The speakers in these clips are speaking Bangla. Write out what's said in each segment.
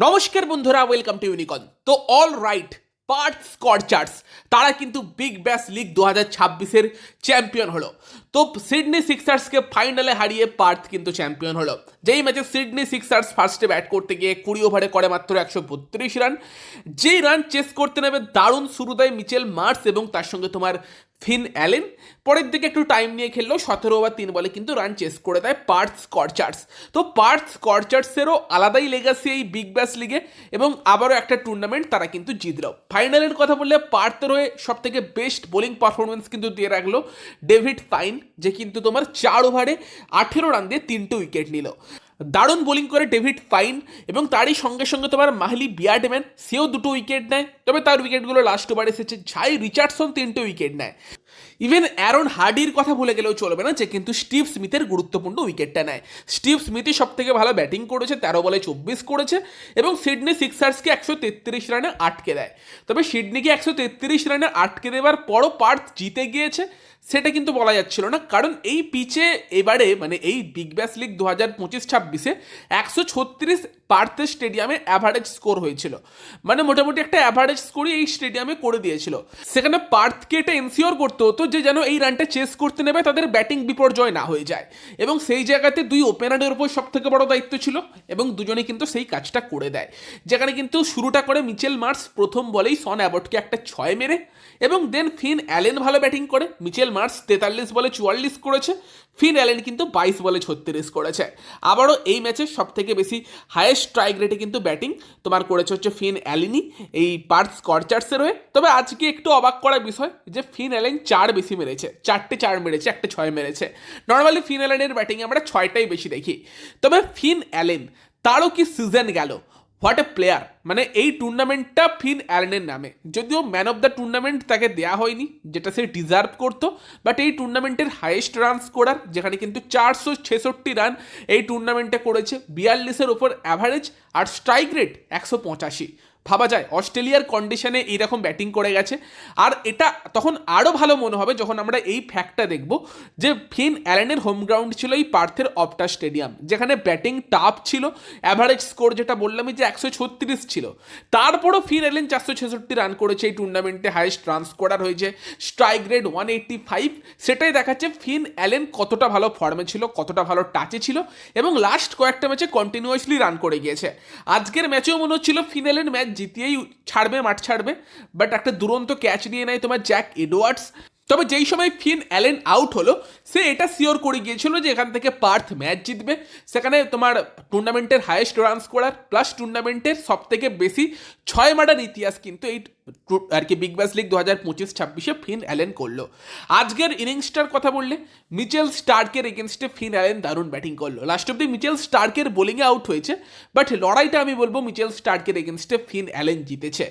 নমস্কার বন্ধুরা, ওয়েলকাম টু ইউনিকন। তো অল রাইট, পার্থ স্করচার্স তারা কিন্তু বিগ ব্যাশ লিগ 2026-এর চ্যাম্পিয়ন হলো। তো সিডনি সিক্সার্সকে ফাইনালে হারিয়ে পার্থ কিন্তু চ্যাম্পিয়ন হলো। যেই ম্যাচে সিডনি সিক্সার্স ফার্স্টে ব্যাট করতে গিয়ে 20 ওভারে করে মাত্র 132 রান। যেই রান চেস করতে নেবে দারুণ শুরু দেয় মিচেল মার্স এবং তার সঙ্গে তোমার ফিন অ্যালেন। পরের দিকে একটু টাইম নিয়ে খেললো, 17 ওভার 3 বলে কিন্তু রান চেস করে দেয় পার্থ স্করচার্স। তো পার্থ স্করচার্সেরও আলাদাই লেগাসি এই বিগ ব্যাশ লিগে এবং আবারও একটা টুর্নামেন্ট তারা কিন্তু জিতলো। ফাইনালের কথা বললে পার্থের হয়ে সব থেকে বেস্ট বোলিং পারফরমেন্স কিন্তু দিয়ে রাখলো ডেভিড ফাইন, যে কিন্তু তোমার 4 ওভারে 18 রান দিয়ে 3টে উইকেট নিল। দারুণ বোলিং করে ডেভিড ফাইন এবং তারই সঙ্গে সঙ্গে তোমার মাহলি বিয়ার্ডম্যান, সেও 2টো উইকেট নেয়, তবে তার উইকেটগুলো লাস্ট ওভার এসেছে। ঝাই রিচার্ডসন 3টে উইকেট নেয়। ইভেন অ্যারন হার্ডির কথা ভুলে গেলেও চলবে না, যে কিন্তু স্টিভ স্মিথের গুরুত্বপূর্ণ উইকেটটা নেয়। স্টিভ স্মিথই সব থেকে ভালো ব্যাটিং করেছে, 13 বলে 24 করেছে এবং সিডনি সিক্সার্সকে 133 রানে আটকে দেয়। তবে সিডনিকে 133 রানে আটকে দেওয়ার পরও পার্থ জিতে গিয়েছে সেটা কিন্তু বলা যাচ্ছিল না, কারণ এই পিচে এবারে মানে এই বিগ ব্যাশ লিগ 2025-26-এ 136 পার্থের স্টেডিয়ামে অ্যাভারেজ স্কোর হয়েছিল। মানে মোটামুটি একটা অ্যাভারেজ স্কোরই এই স্টেডিয়ামে করে দিয়েছিল। সেখানে পার্থকে এটা এনসিওর করতে হতো যে যেন এই রানটা চেস করতে নেবে তাদের ব্যাটিং বিপর্যয় না হয়ে যায়, এবং সেই জায়গাতে দুই ওপেনারের উপর সব থেকে বড় দায়িত্ব ছিল এবং দুজনেই কিন্তু সেই কাজটা করে দেয়। যেখানে কিন্তু শুরুটা করে মিচেল মার্স প্রথম বলেই সন অ্যাবটকে একটা 6 মেরে, এবং দেন ফিন অ্যালেন ভালো ব্যাটিং করে। মিচেল মার্স 43 বলে 44 করেছে, ফিন অ্যালেন কিন্তু 22 বলে 36 করেছে। আবারও এই ম্যাচে সব থেকে বেশি হাইয়েস্ট স্ট্রাইক রেটে কিন্তু ব্যাটিং তোমার করেছে হচ্ছে ফিন অ্যালেনই এই পার্থ স্করচার্সের হয়ে। তবে আজকে একটু অবাক করার বিষয় যে ফিন অ্যালেন 4 বেশি মেরেছে, 4টে 4 মেরেছে, একটা 6 মেরেছে। নর্মালি ফিন অ্যালেনের ব্যাটিংয়ে আমরা 6টাই বেশি দেখি। তবে ফিন অ্যালেন, তারও কি সিজন গেল, হোয়াট এ প্লেয়ার। মানে এই টুর্নামেন্টটা ফিন অ্যালেনের নামে, যদিও ম্যান অফ দ্য টুর্নামেন্ট তাকে দেওয়া হয়নি, যেটা সে ডিজার্ভ করতো, বাট এই টুর্নামেন্টের হাইয়েস্ট রান স্কোরার, যেখানে কিন্তু 466 রান এই টুর্নামেন্টে করেছে, 42-এর ওপর অ্যাভারেজ, আর স্ট্রাইক রেট 185। ভাবা যায় অস্ট্রেলিয়ার কন্ডিশনে এইরকম ব্যাটিং করে গেছে। আর এটা তখন আরও ভালো মনে হবে যখন আমরা এই ফ্যাক্টটা দেখব যে ফিন অ্যালেনের হোম গ্রাউন্ড ছিল এই পার্থের অপটা স্টেডিয়াম, যেখানে ব্যাটিং টাফ ছিল। অ্যাভারেজ স্কোর যেটা বললামই যে 136 ছিল, তারপরও ফিন অ্যালেন 466 রান করেছে এই টুর্নামেন্টে, হাইয়েস্ট রান স্কোরার হয়েছে, স্ট্রাইক রেট 185। সেটাই দেখাচ্ছে ফিন অ্যালেন কতটা ভালো ফর্মে ছিল, কতটা ভালো টাচে ছিল, এবং লাস্ট কয়েকটা ম্যাচে কন্টিনিউয়াসলি রান করে গিয়েছে। আজকের ম্যাচেও মনে হচ্ছিল ফিন অ্যালেন ম্যাচ জিতিয়েই ছাড়বে, মাঠ ছাড়বে, বাট একটা দুরন্ত ক্যাচ নিয়ে নেয় তোমার জ্যাক এডওয়ার্ডস। তবে যেই সময় ফিন অ্যালেন আউট হলো, সে এটা শিওর করে গিয়েছিল যে এখান থেকে পার্থ ম্যাচ জিতবে। সেখানে তোমার টুর্নামেন্টের হাইয়েস্ট রান স্কোরার প্লাস টুর্নামেন্টের সব থেকে বেশি 6 মারার ইতিহাস কিন্তু এই আর কি big Bash league 2025-26-এ Finn Allen করলো। আজকের ইনিংসটার কথা বললে মিচেল স্টার্কের এগেনস্টে ফিন অ্যালেন দারুণ ব্যাটিং করলো। লাস্ট অব্দি মিচেল স্টার্কের বোলিংয়ে আউট হয়েছে, বাট লড়াইটা আমি বলবো মিচেল স্টার্কের এগেনস্টে ফিন অ্যালেন জিতেছে।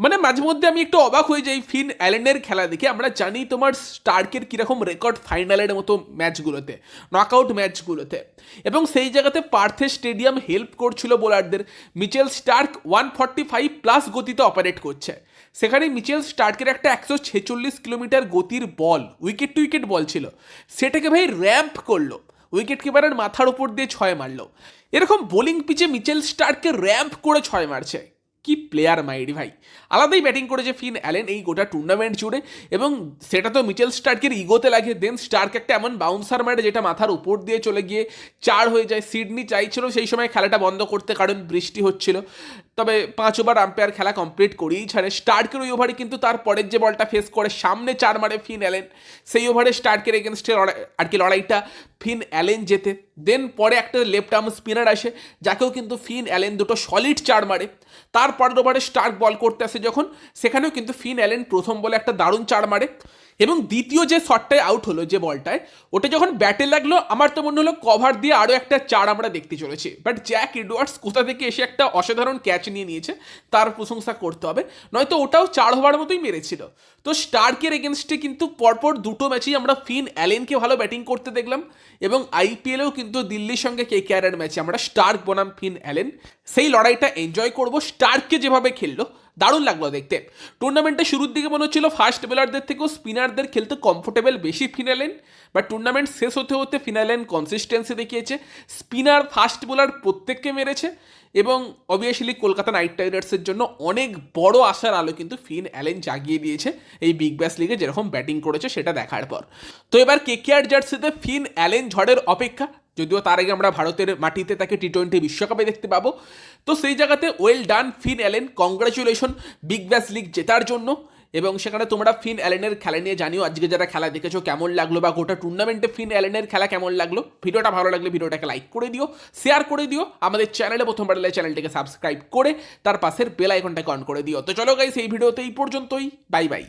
মানে মাঝে মধ্যে আমি একটু অবাক হয়ে যাই ফিন অ্যালেনের খেলা দেখে। আমরা জানি তোমার স্টার্কের কীরকম রেকর্ড ফাইনালের মতো ম্যাচগুলোতে, নকআউট ম্যাচগুলোতে, এবং সেই জায়গাতে পার্থের স্টেডিয়াম হেল্প করছিল বোলারদের। মিচেল স্টার্ক 145 প্লাস গতিতে অপারেট করছে, সেখানে মিচেল স্টার্কের একটা 146 কিলোমিটার গতির বল, উইকেট টু উইকেট বল ছিল, সেটাকে ভাই র্যাম্প করলো, উইকেট কিপারের মাথার উপর দিয়ে 6 মারলো। এরকম বোলিং পিচে মিচেল স্টার্ককে র্যাম্প করে 6 মারছে, কি প্লেয়ার মাইরি ভাই। আলাদাই ব্যাটিং করেছে ফিন অ্যালেন এই গোটা টুর্নামেন্ট জুড়ে, এবং সেটা তো মিচেল স্টার্কের ইগোতে লাগে। দেন স্টার্ক একটা এমন বাউন্সার মারে যেটা মাথার উপর দিয়ে চলে গিয়ে 4 হয়ে যায়। সিডনি চাইছিল সেই সময় খেলাটা বন্ধ করতে, কারণ বৃষ্টি হচ্ছিল, তবে 5 ওভার আম্পায়ার খেলা কমপ্লিট করেই ছাড়ে। স্টার্কের ওই ওভারে কিন্তু তার পরের যে বলটা ফেস করে সামনে 4 মারে ফিন অ্যালেন, সেই ওভারে স্টার্কের এগেনস্টে আর কি লড়াইটা ফিন অ্যালেন জেতে। দেন পরে একটা লেফট আর্ম স্পিনার আসে, যাকেও কিন্তু ফিন অ্যালেন 2টো সলিড 4 মারে। তারপরের ওভারে স্টার্ক বল করতে আসে যখন, সেখানেও কিন্তু ফিন অ্যালেন প্রথম বলে একটা দারুণ 4 মারে, এবং দ্বিতীয় যে শটটায় আউট হলো যে বলটায়, ওটা যখন ব্যাটে লাগলো আমার তো মনে হলো কভার দিয়ে আরও একটা 4 আমরা দেখতে চলেছি। বাট জ্যাক এডওয়ার্ডস কোথা থেকে এসে একটা অসাধারণ ক্যাচ নিয়ে নিয়েছে, তার প্রশংসা করতে হবে, নয়তো ওটাও 4 ওভার মতোই মেরেছিল। তো স্টার্কের এগেনস্টে কিন্তু পরপর 2টো ম্যাচেই আমরা ফিন অ্যালেনকে ভালো ব্যাটিং করতে দেখলাম, এবং আইপিএলেও কিন্তু দিল্লির সঙ্গে কেকেআরের ম্যাচে আমরা স্টার্ক বনাম ফিন অ্যালেন সেই লড়াইটা এনজয় করব। স্টার্ককে যেভাবে খেললো দারুণ লাগলো দেখতে। টুর্নামেন্টের শুরুর দিকে মনে হচ্ছিল ফাস্ট বোলারদের থেকেও স্পিনারদের খেলতে কমফোর্টেবল বেশি ফিন অ্যালেন, বাট টুর্নামেন্ট শেষ হতে হতে ফিন অ্যালেন কনসিস্টেন্সি দেখিয়েছে, স্পিনার ফাস্ট বোলার প্রত্যেককে মেরেছে, এবং অবভিয়াসলি কলকাতা নাইট রাইডার্সের জন্য অনেক বড় আশার আলো কিন্তু ফিন অ্যালেন জাগিয়ে দিয়েছে এই বিগ ব্যাশ লিগে যেরকম ব্যাটিং করেছে সেটা দেখার পর। তো এবার কেকেআর জার্সিতে ফিন অ্যালেন ঝড়ের অপেক্ষা, যদিও তার আগে আমরা ভারতের মাটিতে তাকে টি-20 বিশ্বকাপে দেখতে পাবো। তো সেই জায়গাতে well done Finn Allen, congratulation Big Bash League জেতার জন্য। এবং সেখানে তোমরা ফিন অ্যালেনের খেলা নিয়ে জানিও, আজকে যারা খেলা দেখেছো কেমন লাগলো, বা গোটা টুর্নামেন্টে ফিন অ্যালেনের খেলা কেমন লাগলো। ভিডিওটা ভালো লাগলে ভিডিওটাকে লাইক করে দিও, শেয়ার করে দিও, আমাদের চ্যানেলে প্রথমবার এলে চ্যানেলটাকে সাবস্ক্রাইব করে তার পাশের বেল আইকনটাকে অন করে দিও। তো চলো গাইস, এই ভিডিওতে এই পর্যন্তই, বাই বাই।